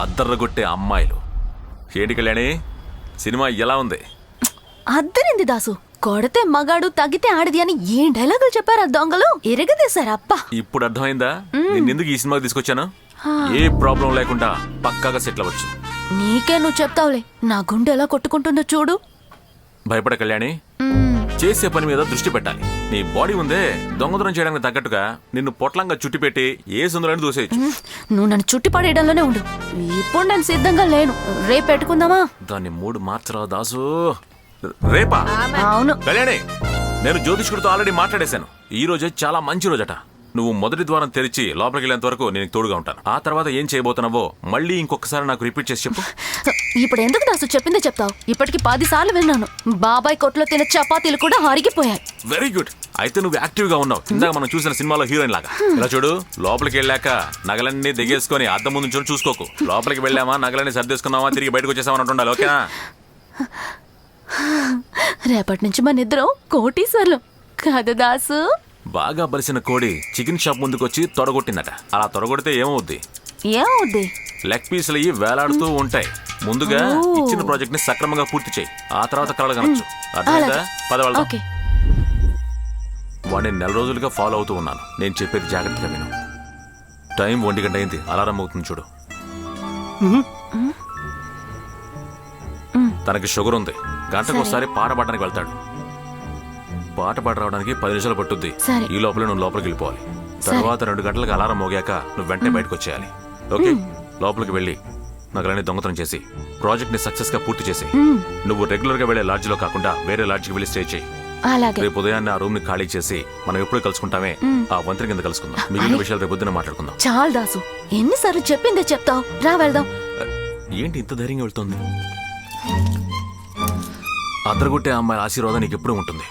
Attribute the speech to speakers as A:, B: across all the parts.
A: అద్దర్రగొట్టే అమ్మాయిలు. ఏంటి కళ్యాణి, సినిమా ఎలా ఉంది?
B: అద్దరింది దాసు. కొడితే మగాడు, తగ్గితే ఆడిది అని ఏం డైలాగులు చెప్పారు ఆ దొంగలు. ఎరగదీశారు అప్ప.
A: ఇప్పుడు అర్థమైందా నిన్నెందుకు ఈ సినిమాకి తీసుకొచ్చాను? ఏ ప్రాబ్లం లేకుండా పక్కాగా సెటిల్ అవ్వచ్చు.
B: నీకే నువ్వు చెప్తావులే, నా గుండె ఎలా కొట్టుకుంటుందో చూడు.
A: భయపడ కళ్యాణి, చేసే పని మీద దృష్టి పెట్టాలి. నీ బాడీ ఉందే, దొంగతనం చేయడానికి తగ్గట్టుగా నిన్ను పొట్లంగా చుట్టి పెట్టి ఏ సుందరాన్ని దూసేయచ్చు.
B: నువ్వు నన్ను చుట్టి పడేయడంలోనే ఉండు. ఇప్పుడు నేను సిద్ధంగా లేను. రేపు పెట్టుకుందామా?
A: దాన్ని మూడు మార్చరా దాసు. రేపా?
B: అవును
A: కళ్యాణి, నేను జ్యోతిష్కుడితో ఆల్రెడీ మాట్లాడేశాను. ఈ రోజే చాలా మంచి రోజట. నువ్వు మొదటి ద్వారం తెరిచి లోపలికి వెళ్ళేంత వరకు నేను తోడుగా ఉంటాను. ఆ తర్వాత ఏం చేయబోతున్నావో మళ్ళీ ఇంకొకసారి నాకు రిపీట్ చేసి చెప్పు.
B: ఇప్పుడు ఎందుకు దాసు చెప్పిందే చెప్తావు? ఇప్పటికి 10 సార్లు విన్నాను. బాబాయ్ కొట్లో తినే చపాతీలు కూడా అరిగిపోయాయి.
A: Very good. అయితే నువ్వు యాక్టివ్ గా ఉన్నావు. ఇందాక మనం చూసిన సినిమాలో హీరోయిన్ లాగా. ఇలా చూడు, లోపలికి వెళ్ళాక నగలన్నీ దిగేసుకొని అద్దం ముందు చూసుకోకు. లోపలికి వెళ్ళామా, నగలన్నీ సర్దేసుకున్నావా, తిరిగి బయటకు వచ్చేసామని ఉండాలి. ఓకేనా?
B: రేపటి నుంచి మన ఇద్దరం కోటీశ్వర్లు కాదు దాసు.
A: బాగా బలిసిన కోడి చికెన్ షాప్ ముందుకు వచ్చి తొడగొట్టిందట. అలా తొడగొడితే ఏమవుద్ది?
B: ఏమవుద్ది?
A: లెగ్ పీసులు అయ్యి వేలాడుతూ ఉంటాయి. ముందుగా ఇచ్చిన ప్రాజెక్ట్ ని సక్రమంగా పూర్తి చేయి. ఆ తర్వాత కళలు కనొచ్చు. అర్థమైందా? పదవాళ్ళ వాడిని 4 రోజులుగా ఫాలో అవుతూ ఉన్నాను. నేను చెప్పేది జాగ్రత్తగా విను. టైం 1 గంట అయింది. అలారం అవుతుంది చూడు. తనకి షుగర్ ఉంది. గంటకు ఒకసారి పాట పాడడానికి వెళ్తాడు. పాట పాట రావడానికి 10 నిమిషాలు పట్టుద్ది. ఈ లోపల నువ్వు లోపలికి వెళ్ళిపోవాలి. తర్వాత 2 గంటలకు అలారం మోగాక నువ్వు వెంటనే బయటకు వచ్చేయాలి. ఓకే? లోపలికి వెళ్ళి నగలన్నీ దొంగతనం చేసి ప్రాజెక్ట్ ని సక్సెస్ గా పూర్తి చేసి నువ్వు రెగ్యులర్ గా వెళ్లే లాడ్జ్ లో కాకుండా వేరే లాడ్జ్ కి వెళ్ళి స్టే చేయి. రేపు ఉదయాన్నే ఆ రూమ్ ని ఖాళీ చేసి మనం ఎప్పుడు కలుసుకుంటామే ఆ వంతెన కింద కలుసుకుందాం. మిగిలిన విషయాలు రేపు పొద్దున మాట్లాడుకుందాం.
B: చాలు దాసు, ఎన్నిసార్లు చెప్పిందే చెప్తావు. రా వెళ్దాం.
A: ఏంటి ఇంత ధైర్యంగా వెళ్తుంది? అద్దరగొట్టే అమ్మాయి ఆశీర్వాదం నీకు ఎప్పుడు ఉంటుంది.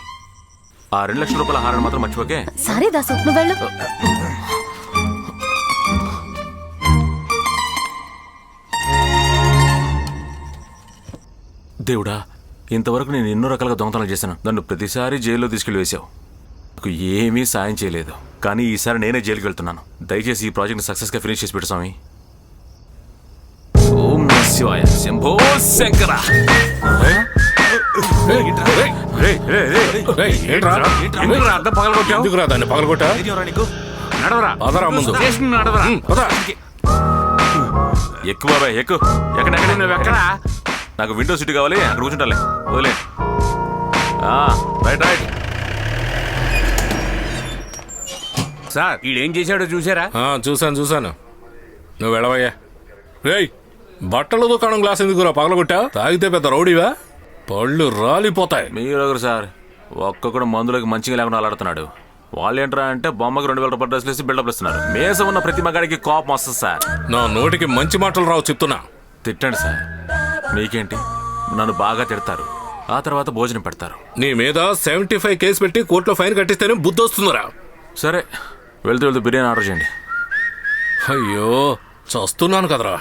A: ఆ 2 లక్షల రూపాయల హారాన్ని మాత్రం మర్చిపోకే.
B: సరే దాసు, నువ్వు వెళ్ళు.
A: దేవుడా, ఇంతవరకు నేను ఎన్నో రకాలుగా దొంగతనాలు చేశాను. నన్ను ప్రతిసారి జైల్లో తీసుకెళ్లి వేశావు. నాకు ఏమీ సాయం చేయలేదు. కానీ ఈసారి నేనే జైలుకి వెళ్తున్నాను. దయచేసి ఈ ప్రాజెక్ట్ సక్సెస్ గా ఫినిష్ చేసి పెట్టు స్వామి. ఓం నమః శివాయ. శంభో శంకర. ఎక్కువ బాబాయ్, ఎక్కువ. ఎక్కడ నాకు విండో సీట్ కావాలి, అక్కడ కూర్చుంటాలే. వదిలే. Right right.
C: సార్ ఈడేం చేశాడో చూసారా?
D: చూసాను. నువ్వు వెళ్ళవయ్యా. రేయ్, బట్టల దుకాణం గ్లాస్ ఎందుకురా పగలగొట్టావు? తాగితే పెద్ద రౌడీవా? పళ్ళు రాలిపోతాయి.
A: మీరొకరు సార్, ఒక్కొక్కడు మందులోకి మంచిగా లేకుండా అలాడుతున్నాడు. వాళ్ళు ఏంట్రా అంటే బొమ్మకి 2000 రూపాయలు డ్రెస్లు వేసి బిల్డప్ ఇస్తున్నారు. మేసం ఉన్న ప్రతి మగాడికి కోపం వస్తుంది సార్.
D: నా నోటికి మంచి మాటలు రావు చెప్తున్నా.
A: తిట్టండి సార్, మీకేంటి? నన్ను బాగా తిడతారు, ఆ తర్వాత భోజనం పెడతారు.
D: నీ మీద 75 కేసు పెట్టి కోర్టులో ఫైన్ కట్టిస్తేనే బుద్ధి వస్తుందిరా.
A: సరే, వెళ్తూ బిర్యానీ ఆర్డర్ చేయండి.
D: అయ్యో, చస్తున్నాను కదరా.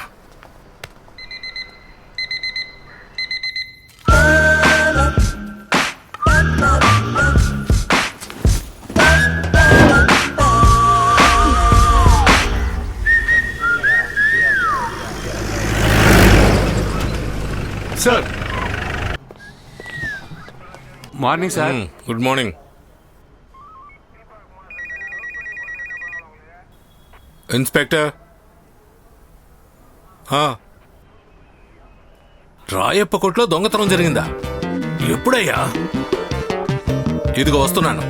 C: Sir morning sir.
D: Good morning. Inspector, Rayappa కొట్లో దొంగతనం జరిగిందా? ఎప్పుడయ్యా? ఇదిగో వస్తున్నాను.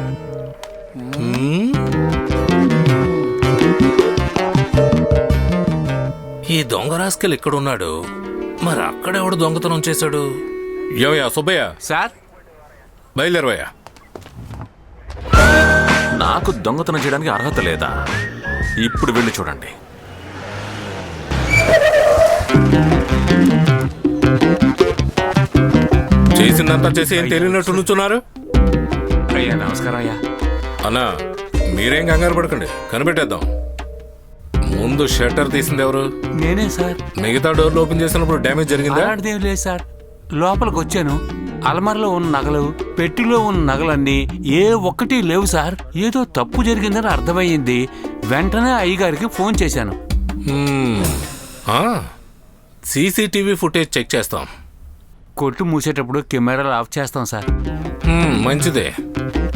D: ఈ దొంగ రాస్కెల్ ఎక్కడున్నాడు? మరి అక్కడెవడు దొంగతనం చేశాడు? ఏవయ్యా సుబ్బయ్య
C: సార్,
D: బయలుదేరవయ్యా.
A: నాకు దొంగతనం చేయడానికి అర్హత లేదా? ఇప్పుడు వెళ్ళి చూడండి.
D: చేసిందంతా చేసి ఏం తెలియనట్టు నుంచున్నారు?
C: అయ్యా నమస్కారం. అయ్యా
D: అన్నా, మీరేం కంగారు పడకండి, కనిపెట్టేద్దాం. ముందు షట్టర్ తీసింది ఎవరు?
C: నేనే సార్.
D: మిగతా డోర్లు ఓపెన్ చేసినప్పుడు డ్యామేజ్ జరిగిందా?
C: అలాంటిదేం లేదు సార్. లోపలికి వచ్చాను, అలమారలో ఉన్న నగలు, పెట్టిలో ఉన్న నగలన్నీ ఏ ఒక్కటి లేవు సార్. ఏదో తప్పు జరిగిందని అర్థమయ్యింది. వెంటనే అయ్యగారికి ఫోన్ చేశాను.
D: సీసీటీవీ ఫుటేజ్ చెక్ చేస్తాం.
C: కొట్టు మూసేటప్పుడు కెమెరాలు ఆఫ్ చేస్తాం సార్.
D: మంచిదే.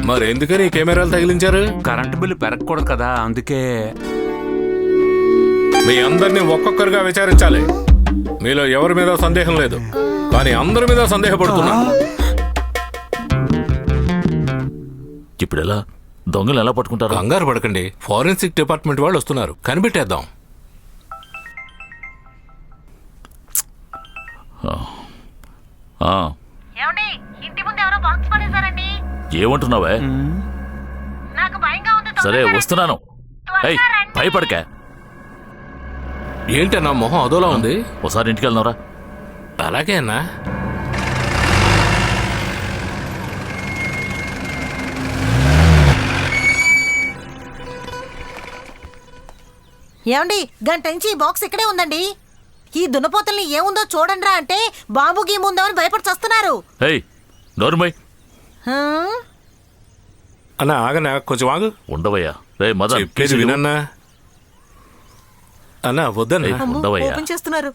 D: మరి ఎందుకని ఈ కెమెరాలు తగిలించారు?
C: కరెంటు బిల్లు పెరగకూడదు కదా, అందుకే.
D: మీ అందరినీ ఒక్కొక్కరుగా విచారించాలి. మీలో ఎవరి మీద సందేహం లేదు, కానీ అందరి మీద సందేహపడుతున్నా.
A: ఇప్పుడు ఎలా దొంగలు ఎలా పట్టుకుంటారు?
D: కంగారు పడకండి, ఫారెన్సిక్ డిపార్ట్మెంట్ వాళ్ళు వస్తున్నారు, కనిపెట్టేద్దాం.
A: ఏమంటున్నావే? సరే వస్తున్నాను. భయపడకే.
D: ఏంటన్నా మొహం అదోలా ఉంది?
A: ఒకసారి ఇంటికి వెళ్దాంరా.
D: అలాగే అన్నా.
E: ఏమండి, గంట నుంచి ఈ బాక్స్ ఇక్కడే ఉందండి. ఈ దున్నపోతల్ని ఏముందో చూడండిరా అంటే బాంబు గీముందో అని భయపడి చస్తున్నారు.
D: అన్నా ఆగనా, కొంచెం ఆగు.
A: ఉండవయ్యా. రే మదన్,
D: చెప్పేది వినన్నా. అన్నా వద్దన్నా.
A: ఉండవయ్యా.
E: ఓపెన్ చేస్తున్నారు.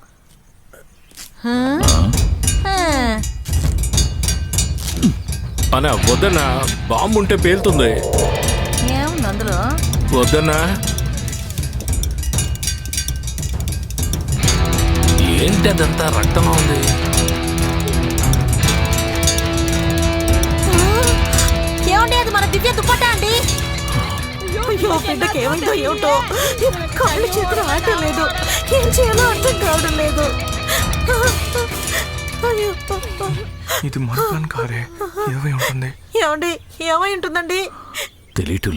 D: అన్నా వద్దన్నా, బాంబు ఉంటే పేలుతుంది.
E: ఏముంది అందులో?
D: వద్దన్నా. ఏంటి అదంతా రక్తంగా ఉంది?
E: ఏమండి, అది మన దివ్య దుప్పట్టా అండి. అయ్యో, బిడ్డకి ఏమైందో ఏమిటో, కాళ్ళు చేతులు ఆడటం లేదు, ఏం చేయాలో అర్థం కావడం లేదు.
F: ఇది మన కారే, ఏమై ఉంటుంది?
E: ఏమండి, ఏమై ఉంటుందండి? తెలియటం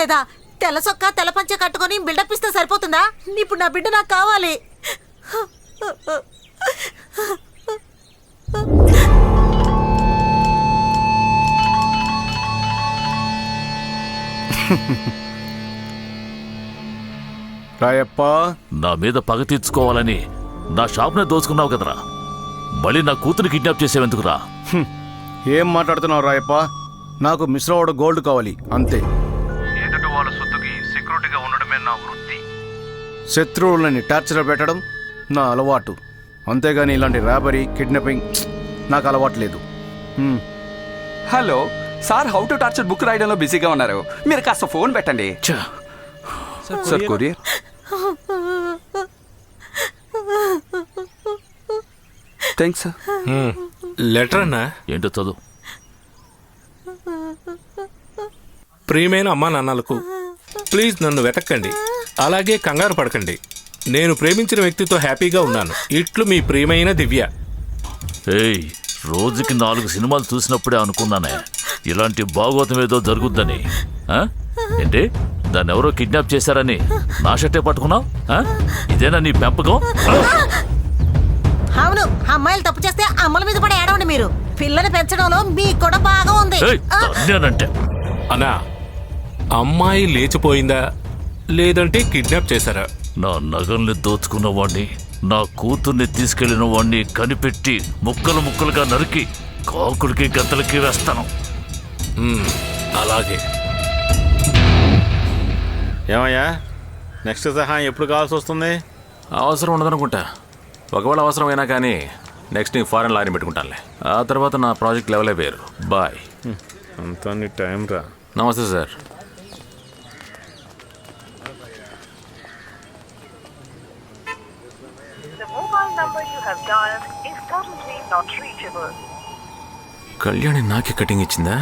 E: లేదా? తెల్ల సొక్క తెల్ల పంచె కట్టుకొని బిల్డప్ ఇస్తే సరిపోతుందా? ఇప్పుడు నా బిడ్డ నాకు కావాలి.
G: రాయప్ప,
A: నా మీద పగ తీర్చుకోవాలని నా షాప్నే దోచుకున్నావు కదరా. మళ్ళీ నా కూతురు కిడ్నాప్ చేసేవెందుకురా?
G: ఏం మాట్లాడుతున్నావు రాయప్ప? నాకు మిశ్రవాడ గోల్డ్ కావాలి, అంతే. ఎదుటి వాళ్ళ సొత్తుకి సెక్యూరిటీగా ఉండడమే నా వృత్తి. శత్రువులని టార్చర్ పెట్టడం నా అలవాటు, అంతేగాని ఇలాంటి రాబరీ కిడ్నాపింగ్ నాకు అలవాటు లేదు.
F: Hello sir, how to torture book రాయడంలో బిజీగా ఉన్నారు, మీరు కాస్త ఫోన్ పెట్టండి. Sir courier. Thanks sir.
D: Letter అన్నా.
A: ఏంటో చదువు.
D: ప్రియమైన అమ్మా నాన్నలకు, ప్లీజ్ నన్ను వెతక్కండి, అలాగే కంగారు పడకండి. నేను ప్రేమించిన వ్యక్తితో హ్యాపీగా ఉన్నాను. ఇట్లు మీ ప్రియమైన దివ్య.
A: రోజుకి 4 సినిమాలు చూసినప్పుడే అనుకున్నానే ఇలాంటి భాగవతం ఏదో జరుగుద్దని. ఏంటి, దాన్ని ఎవరో కిడ్నాప్ చేశారని నా షర్టే పట్టుకున్నావు? ఇదేనా నీ పెంపకం?
E: అవును, అమ్మాయిలు తప్పు చేస్తే అమ్మల మీద పడి ఏడవండి. మీరు పిల్లని పెంచడంలో మీకు కూడా బాగా ఉంది.
A: అంటే
D: అన్నా, అమ్మాయి లేచిపోయిందా లేదంటే కిడ్నాప్ చేశారా?
A: నా నగల్ని దోచుకున్న వాణ్ణి, నా కూతుర్ని తీసుకెళ్లిన వాణ్ణి కనిపెట్టి ముక్కలు ముక్కలుగా నరికి కాకుడికి గద్దలకి వేస్తాను.
D: అలాగే.
H: ఏమయ్యా, నెక్స్ట్ సహాయం ఎప్పుడు కావాల్సి వస్తుంది?
A: అవసరం ఉండదనుకుంటా. ఒకవేళ అవసరమైనా కానీ నెక్స్ట్ నీకు ఫారెన్ లారీని పెట్టుకుంటానులే. ఆ తర్వాత నా ప్రాజెక్ట్ లెవెలే వేరు. బాయ్.
H: అంతా నీ టైం రా.
A: నమస్తే సార్. కళ్యాణి నాకే కటింగ్ ఇచ్చిందా?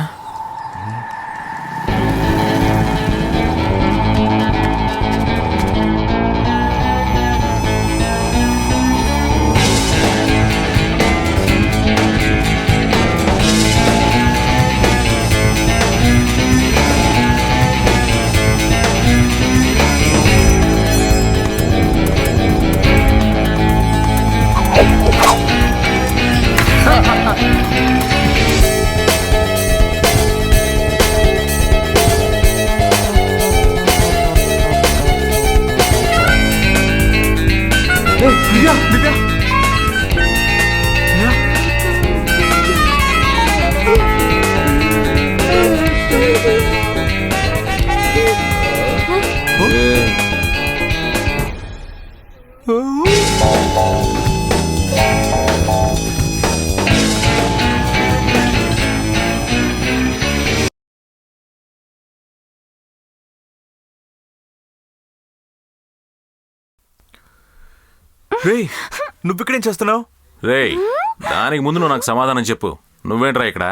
F: దివ్య
I: రేయ్ నువ్వు ఇక్కడేం చేస్తున్నావు?
A: రేయ్ దానికి ముందు నువ్వు నాకు సమాధానం చెప్పు. నువ్వేంట్రా ఇక్కడ?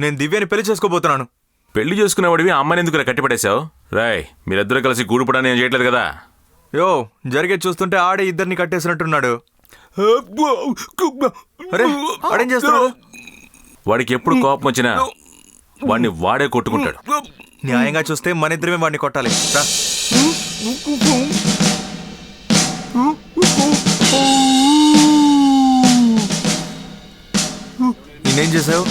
I: నేను దివ్యాని పెళ్లి చేసుకోబోతున్నాను.
A: పెళ్లి చేసుకునేవాడివి ఆ అమ్మాయిని ఎందుకు కట్టిపడేశావు? రాయ్ మీరిద్దరూ కలిసి గూడుపడని ఏం చేయట్లేదు కదా?
I: యో జరిగే చూస్తుంటే ఆడే ఇద్దరిని కట్టేసినట్టున్నాడు. అరే ఆడేం చేస్తున్నాడు?
A: వాడికి ఎప్పుడు కోపం వచ్చినా వాడిని వాడే కొట్టుకుంటాడు.
I: న్యాయంగా చూస్తే మన ఇద్దరమే వాడిని కొట్టాలి. రా. నేనేం చేసావు?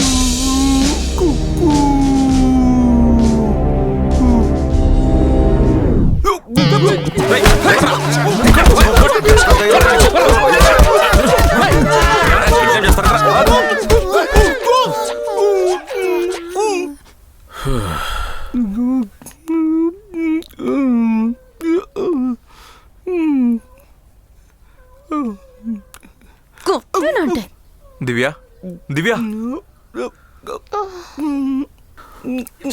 B: కొట్టనంటే
I: దివ్య దివ్య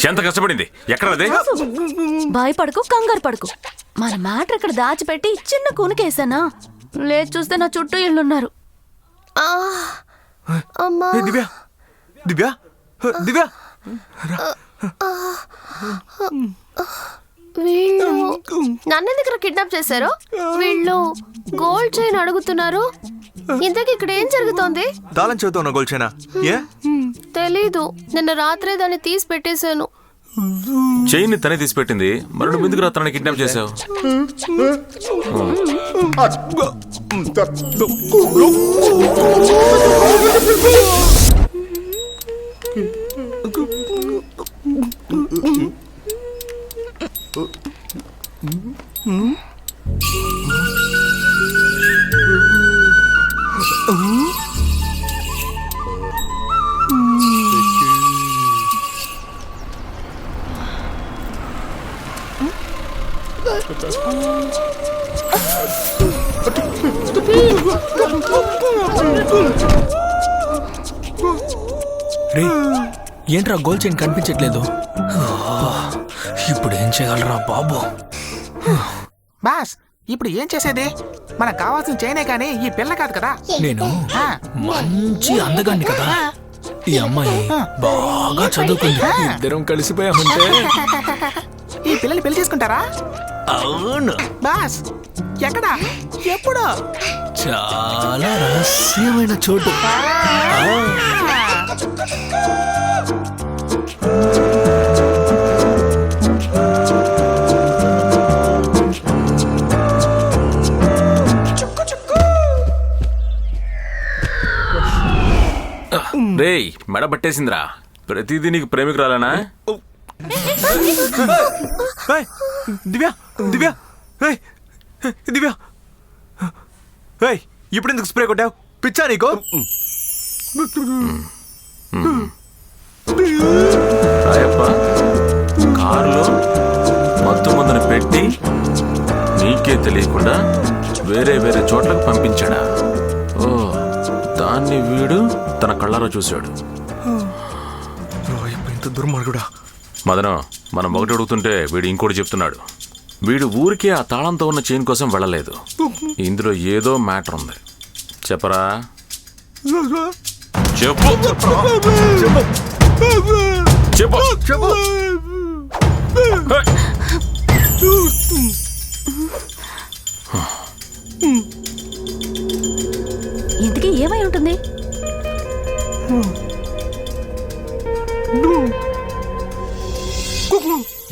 A: ఎంత కష్టపడింది ఎక్కడ అదే?
B: భయపడకు, కంగారు పడకు. మన మ్యాటర్ ఇక్కడ దాచిపెట్టి చిన్న కూనకేసానా? లేదు చూస్తే నా చుట్టూ ఇళ్ళున్నారు.
I: ఏ, దివ్య దివ్య దివ్య
J: వీళ్ళు నన్నెందుకు కిడ్నాప్ చేశారు? వీళ్ళు గోల్డ్ చైన్ అడుగుతున్నారు. ఇంతకీ ఇక్కడ ఏం జరుగుతోంది?
I: తాళం చెబుతావు గోల్చేనా? ఏ
J: తెలీదు, నిన్న రాత్రే దాన్ని తీసి పెట్టేశాను.
A: చైన్ తనే తీసి పెట్టింది. మరి నువ్వు ఎందుకు తనని కిడ్నాప్ చేసావు?
K: రే ఏంట్రా గోల్డ్ చైన్ కనిపించట్లేదు? ఇప్పుడు ఏం చేయగలరా బాబు?
L: బాస్ ఇప్పుడు ఏం చేసేది? మనకు కావాల్సిన చైనే కానీ ఈ పిల్ల కాదు కదా.
K: నేను మంచి అందగాన్ని కదా. ఈ అమ్మాయి బాగా చదువుకుంది. ఇద్దరం కలిసిపోయామంటే
L: ఈ పిల్లల్ని పెళ్లి చేసుకుంటారా?
K: అవును
L: బాస్ ఎక్కడా? ఎప్పుడు?
K: చాలా రహస్యమైన చోటు.
A: రేయ్ మెడ పట్టేసిందిరా. ప్రతిదీ నీకు ప్రేమికురాలేనా?
I: దివ్య దివ్య దివ్య ఇప్పుడు ఎందుకు స్ప్రే కొట్టావు? పిచ్చా నీకు?
A: రాయప్ప కారులో మత్తు మందుని పెట్టి నీకే తెలియకుండా వేరే వేరే చోట్లకు పంపించాడా? ఓ దాన్ని వీడు తన కళ్ళారా చూశాడు.
I: ఇంత దుర్మార్గుడా.
A: మదనం మనం ఒకటి అడుగుతుంటే వీడు ఇంకోటి చెప్తున్నాడు. వీడు ఊరికే ఆ తాళంతో ఉన్న చైన్ కోసం వెళ్ళలేదు. ఇందులో ఏదో మ్యాటర్ ఉంది. చెప్పరా? చెప్పు చెప్పు చెప్పు.
B: ఇంతకీ ఏమై ఉంటుంది?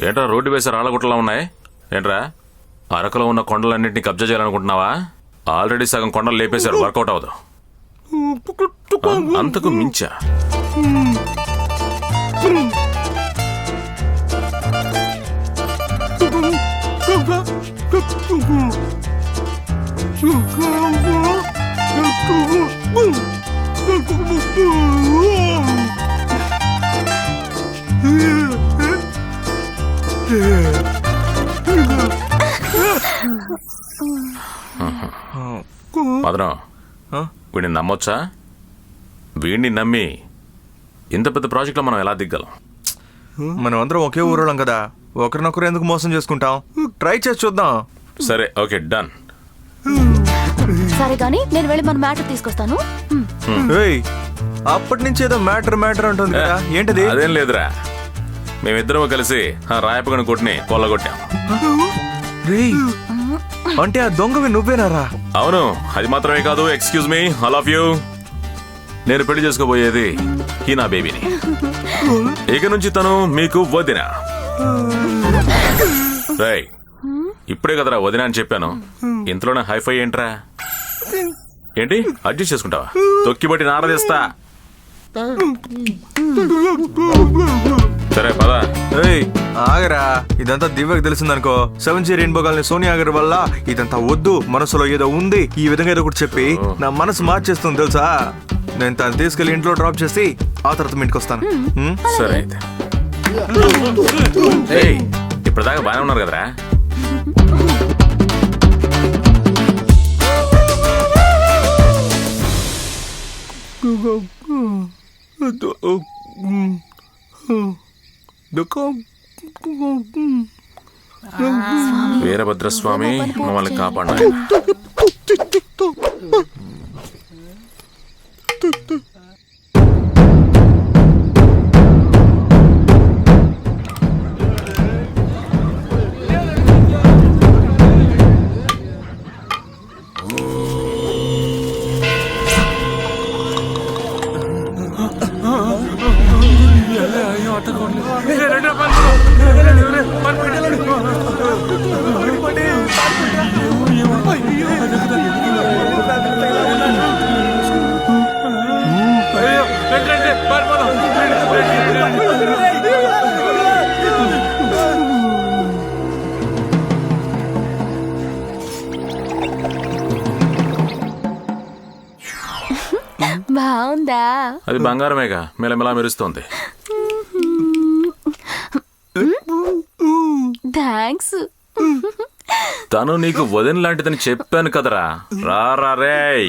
A: ఏంట్రా రోడ్డు వేసి రాళ్ళగుట్టలా ఉన్నాయి? ఏంట్రా అరకులో ఉన్న కొండలన్నింటినీ కబ్జా చేయాలనుకుంటున్నావా? ఆల్రెడీ సగం కొండలు లేపేశారు. వర్కౌట్ అవ్వదు. అంతకు మించా? మదనం వీడిని నమ్మొచ్చా? వీడిని నమ్మి ఇంత పెద్ద ప్రాజెక్ట్లో మనం ఎలా దిగ్గలం?
I: మనం అందరం ఒకే ఊరోళ్ళం కదా, ఒకరినొకరు ఎందుకు మోసం చేసుకుంటాం? ట్రై చేసి చూద్దాం.
A: సరే ఓకే డన్.
B: సరే గాని నేను వెళ్ళి మన మ్యాటర్ తీసుకొస్తాను.
I: ఏయ్, అప్పటి నుంచి ఏదో మ్యాటర్ అంటుంది కదా, ఏంటది?
A: అదేం లేదురా, మేమిద్దరం కలిసి ఆ రాయపగని కొట్టిని కొల్లగొట్టాం.
I: రేయ్, అంటే ఆ దొంగవి నువ్వేనారా?
A: అవును, అది మాత్రమే కాదు. Excuse me, I love you. నేను పెళ్లి చేసుకోబోయేది ఈ నా బేబీని. ఇక నుంచి తను మీకు వదిన. రేయ్, ఇప్పుడే కదరా వదిన అని చెప్పాను, ఇంతలోనే హైఫై ఏంట్రా? ఏంటి అడ్జస్ట్ చేసుకుంటావా? తొక్కిబట్టి నారదీస్తా. సరే పదా.
I: ఏయ్, ఆగరా, ఇదంతా దివ్యకు తెలిసిందనుకో, 7G రెయిన్బో కాలనీ సోనియా గారి వల్ల ఇదంతా వద్దు, మనసులో ఏదో ఉంది, ఈ విధంగా ఏదో ఒకటి చెప్పి నా మనసు మార్చేస్తుంది తెలుసా. నేను తను తీసుకెళ్లి ఇంట్లో డ్రాప్ చేసి ఆ తర్వాత మీ ఇంటికి వస్తాను.
A: సరే అయితే. ఏయ్, ఇప్పటిదాకా బాగానే ఉన్నారు కదరా? వీరభద్రస్వామి మమ్మల్ని కాపాడాలి.
B: బాగుందా?
A: అది బంగారమేగా, మెలమెలా మెరుస్తోంది.
B: థ్యాంక్స్.
A: తను నీకు వదిన లాంటిదని చెప్పాను కదరా. రారా రేయ్.